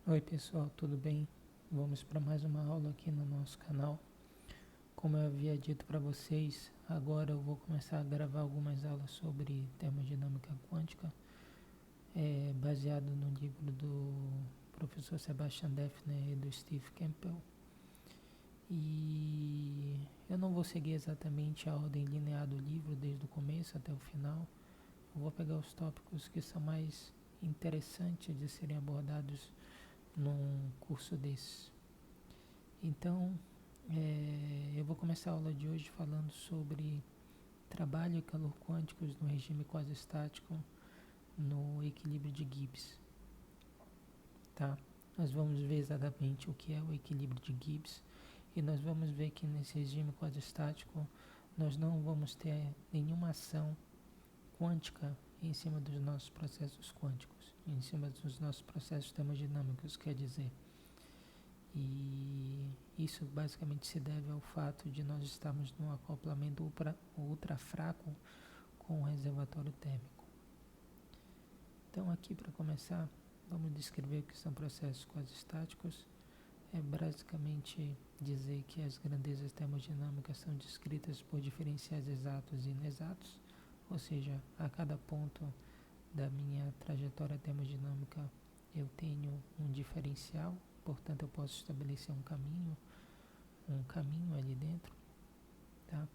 Oi pessoal, tudo bem? Vamos para mais uma aula aqui no nosso canal. Como eu havia dito para vocês, agora eu vou começar a gravar algumas aulas sobre termodinâmica quântica, baseado no livro do professor Sebastian Defner e do Steve Campbell. E eu não vou seguir exatamente a ordem linear do livro desde o começo até o final. Eu vou pegar os tópicos que são mais interessantes de serem abordados num curso desses. Então, eu vou começar a aula de hoje falando sobre trabalho e calor quânticos no regime quasi-estático no equilíbrio de Gibbs. Tá? Nós vamos ver exatamente o que é o equilíbrio de Gibbs e nós vamos ver que nesse regime quasi-estático nós não vamos ter nenhuma ação quântica em cima dos nossos processos quânticos, em cima dos nossos processos termodinâmicos, quer dizer. E isso basicamente se deve ao fato de nós estarmos num acoplamento ultra fraco com o reservatório térmico. Então aqui para começar, vamos descrever o que são processos quasi-estáticos. É basicamente dizer que as grandezas termodinâmicas são descritas por diferenciais exatos e inexatos, ou seja, a cada ponto da minha trajetória termodinâmica eu tenho um diferencial, portanto eu posso estabelecer um caminho ali dentro, tá?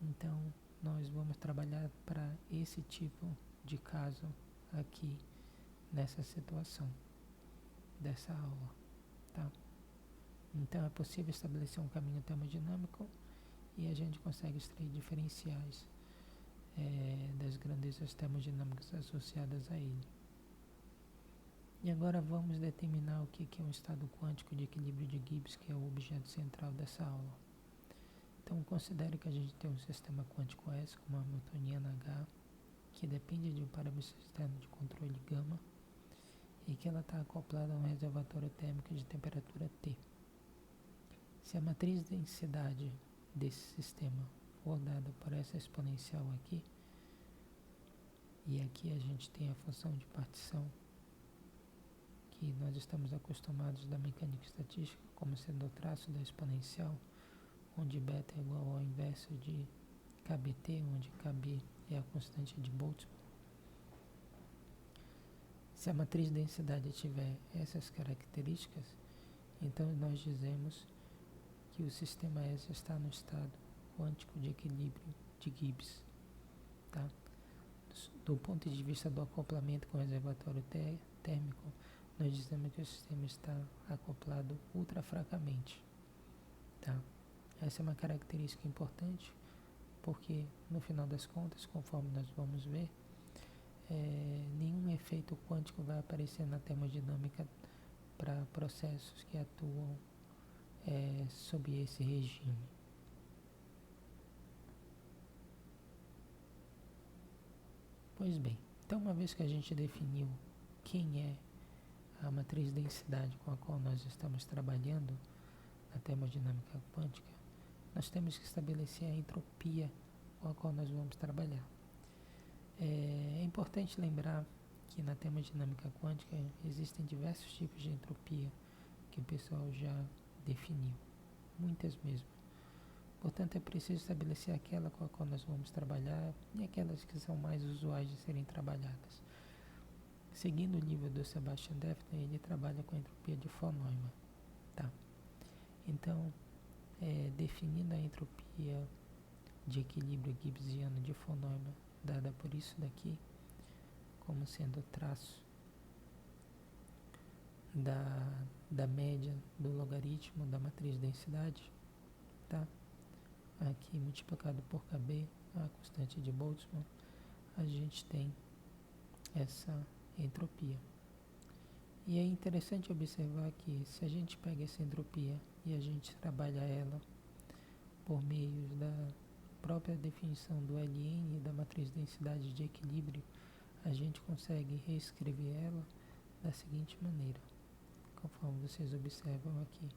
Então nós vamos trabalhar para esse tipo de caso aqui nessa situação dessa aula, tá? Então é possível estabelecer um caminho termodinâmico e a gente consegue extrair diferenciais das grandezas termodinâmicas associadas a ele. E agora vamos determinar o que é um estado quântico de equilíbrio de Gibbs, que é o objeto central dessa aula. Então considere que a gente tem um sistema quântico S com uma hamiltoniana H, que depende de um parâmetro externo de controle gama, e que ela está acoplada a um reservatório térmico de temperatura T. Se a matriz de densidade desse sistema for dada por essa exponencial aqui, e aqui a gente tem a função de partição que nós estamos acostumados da mecânica estatística como sendo o traço da exponencial, onde beta é igual ao inverso de kBt, onde kb é a constante de Boltzmann. Se a matriz de densidade tiver essas características, então nós dizemos que o sistema S está no estado quântico de equilíbrio de Gibbs. Tá? Do ponto de vista do acoplamento com o reservatório térmico, nós dizemos que o sistema está acoplado ultrafracamente. Tá? Essa é uma característica importante, porque no final das contas, conforme nós vamos ver, nenhum efeito quântico vai aparecer na termodinâmica para processos que atuam sob esse regime. Pois bem, então uma vez que a gente definiu quem é a matriz de densidade com a qual nós estamos trabalhando na termodinâmica quântica, nós temos que estabelecer a entropia com a qual nós vamos trabalhar. É importante lembrar que na termodinâmica quântica existem diversos tipos de entropia que o pessoal já definiu, muitas mesmo. Portanto, é preciso estabelecer aquela com a qual nós vamos trabalhar e aquelas que são mais usuais de serem trabalhadas. Seguindo o livro do Sebastian Defner, ele trabalha com a entropia de von Neumann. Tá? Então, definindo a entropia de equilíbrio gibbsiano de von Neumann, dada por isso daqui, como sendo o traço da média do logaritmo da matriz de densidade, tá? Aqui multiplicado por kb, a constante de Boltzmann, a gente tem essa entropia. E é interessante observar que se a gente pega essa entropia e a gente trabalha ela por meio da própria definição do Ln e da matriz de densidade de equilíbrio, a gente consegue reescrever ela da seguinte maneira, conforme vocês observam aqui.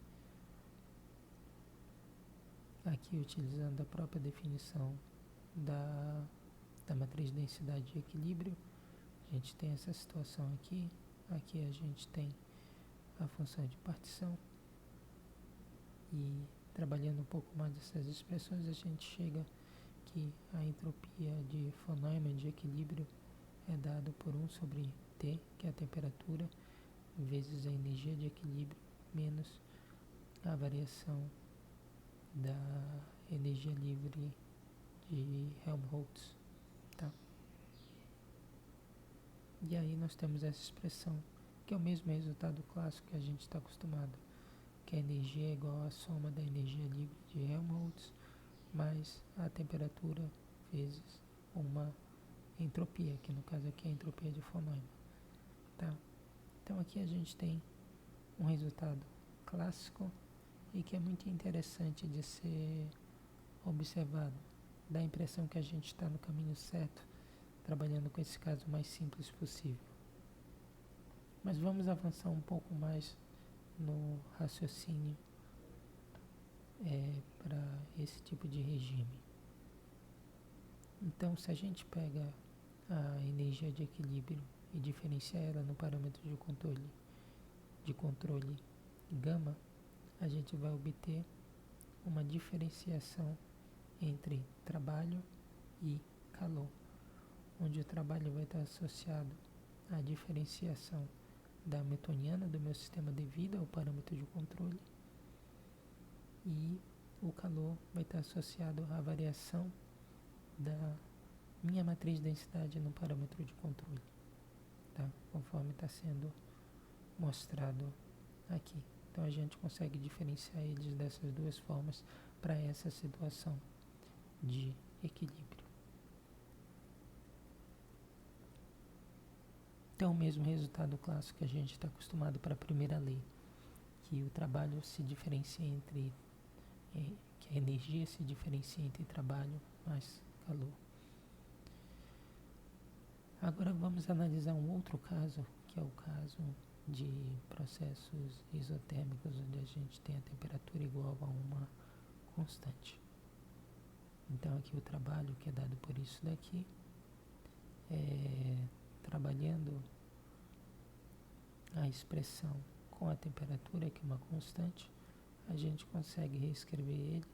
Aqui, utilizando a própria definição da matriz de densidade de equilíbrio, a gente tem essa situação aqui. Aqui a gente tem a função de partição. E trabalhando um pouco mais dessas expressões, a gente chega que a entropia de von Neumann de equilíbrio é dado por 1 sobre T, que é a temperatura, vezes a energia de equilíbrio, menos a variação da energia livre de Helmholtz. Tá? E aí nós temos essa expressão, que é o mesmo resultado clássico que a gente está acostumado, que a energia é igual à soma da energia livre de Helmholtz mais a temperatura vezes uma entropia, que no caso aqui é a entropia de von Neumann. Tá? Então aqui a gente tem um resultado clássico e que é muito interessante de ser observado. Dá a impressão que a gente está no caminho certo, trabalhando com esse caso mais simples possível. Mas vamos avançar um pouco mais no raciocínio para esse tipo de regime. Então, se a gente pega a energia de equilíbrio e diferencia ela no parâmetro de controle gama, a gente vai obter uma diferenciação entre trabalho e calor, onde o trabalho vai estar associado à diferenciação da hamiltoniana do meu sistema devido ao parâmetro de controle, e o calor vai estar associado à variação da minha matriz de densidade no parâmetro de controle, tá? Conforme está sendo mostrado aqui. Então a gente consegue diferenciar eles dessas duas formas para essa situação de equilíbrio. Então o mesmo resultado clássico que a gente está acostumado para a primeira lei, que o trabalho se diferencia entre, que a energia se diferencia entre trabalho mais calor. Agora vamos analisar um outro caso, que é o caso de processos isotérmicos, onde a gente tem a temperatura igual a uma constante. Então aqui o trabalho que é dado por isso daqui, trabalhando a expressão com a temperatura, que é uma constante, a gente consegue reescrever ele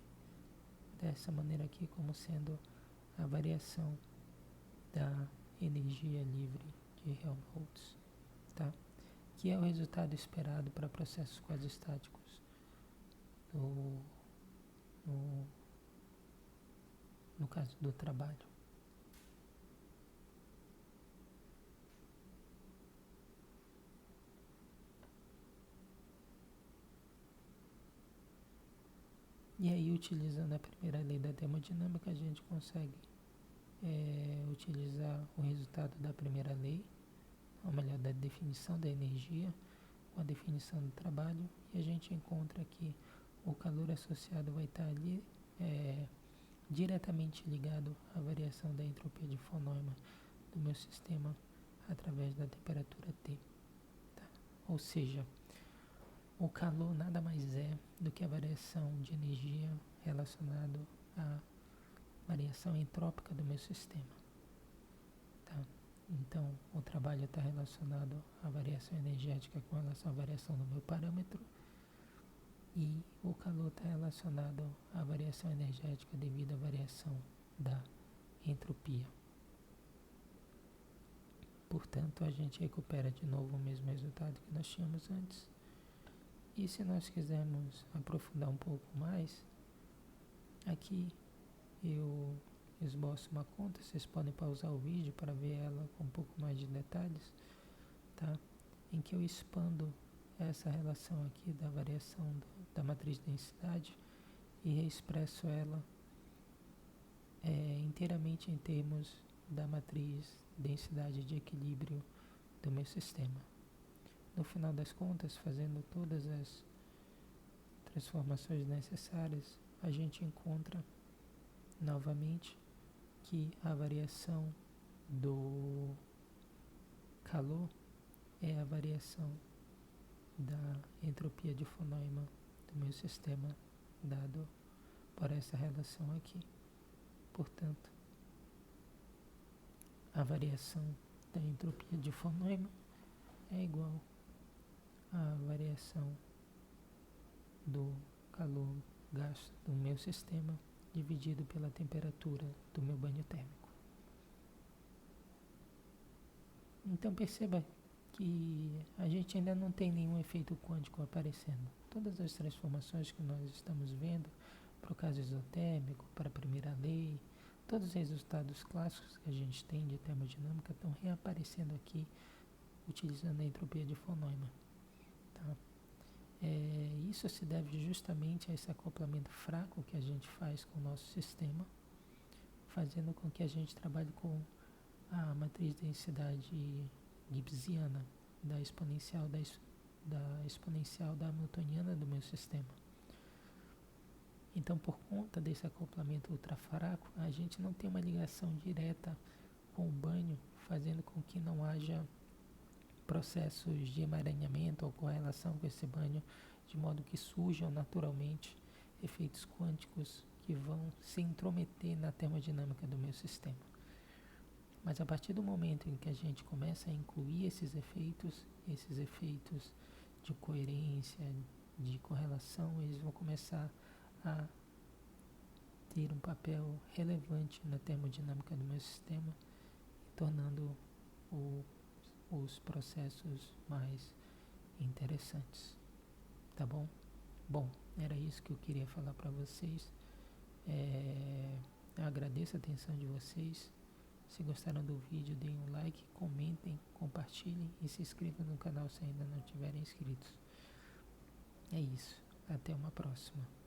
dessa maneira aqui como sendo a variação da energia livre de Helmholtz, tá? Que é o resultado esperado para processos quase estáticos no caso do trabalho. E aí, utilizando a primeira lei da termodinâmica, a gente consegue utilizar o resultado da primeira lei, ou melhor, da definição da energia, com a definição do trabalho, e a gente encontra que o calor associado vai estar ali diretamente ligado à variação da entropia de von Neumann do meu sistema através da temperatura T. Tá? Ou seja, o calor nada mais é do que a variação de energia relacionada à variação entrópica do meu sistema. Tá? Então, o trabalho está relacionado à variação energética com relação à variação do meu parâmetro, e o calor está relacionado à variação energética devido à variação da entropia. Portanto, a gente recupera de novo o mesmo resultado que nós tínhamos antes. E se nós quisermos aprofundar um pouco mais, aqui eu esboço uma conta, vocês podem pausar o vídeo para ver ela com um pouco mais de detalhes, tá? Em que eu expando essa relação aqui da variação da matriz de densidade e reexpresso ela inteiramente em termos da matriz densidade de equilíbrio do meu sistema. No final das contas, fazendo todas as transformações necessárias, a gente encontra novamente que a variação do calor é a variação da entropia de von Neumann do meu sistema dado por essa relação aqui. Portanto, a variação da entropia de von Neumann é igual à variação variação do calor gasto do meu sistema dividido pela temperatura do meu banho térmico. Então perceba que a gente ainda não tem nenhum efeito quântico aparecendo. Todas as transformações que nós estamos vendo para o caso isotérmico, para a primeira lei, todos os resultados clássicos que a gente tem de termodinâmica estão reaparecendo aqui utilizando a entropia de von Neumann. Tá? Isso se deve justamente a esse acoplamento fraco que a gente faz com o nosso sistema, fazendo com que a gente trabalhe com a matriz de densidade gibbsiana da exponencial da hamiltoniana do meu sistema. Então, por conta desse acoplamento ultrafraco, a gente não tem uma ligação direta com o banho, fazendo com que não haja processos de emaranhamento ou correlação com esse banho, de modo que surjam naturalmente efeitos quânticos que vão se intrometer na termodinâmica do meu sistema. Mas a partir do momento em que a gente começa a incluir esses efeitos de coerência, de correlação, eles vão começar a ter um papel relevante na termodinâmica do meu sistema, tornando os processos mais interessantes. Tá bom? Bom, era isso que eu queria falar para vocês. Eu agradeço a atenção de vocês. Se gostaram do vídeo, deem um like, comentem, compartilhem e se inscrevam no canal se ainda não estiverem inscritos. É isso. Até uma próxima.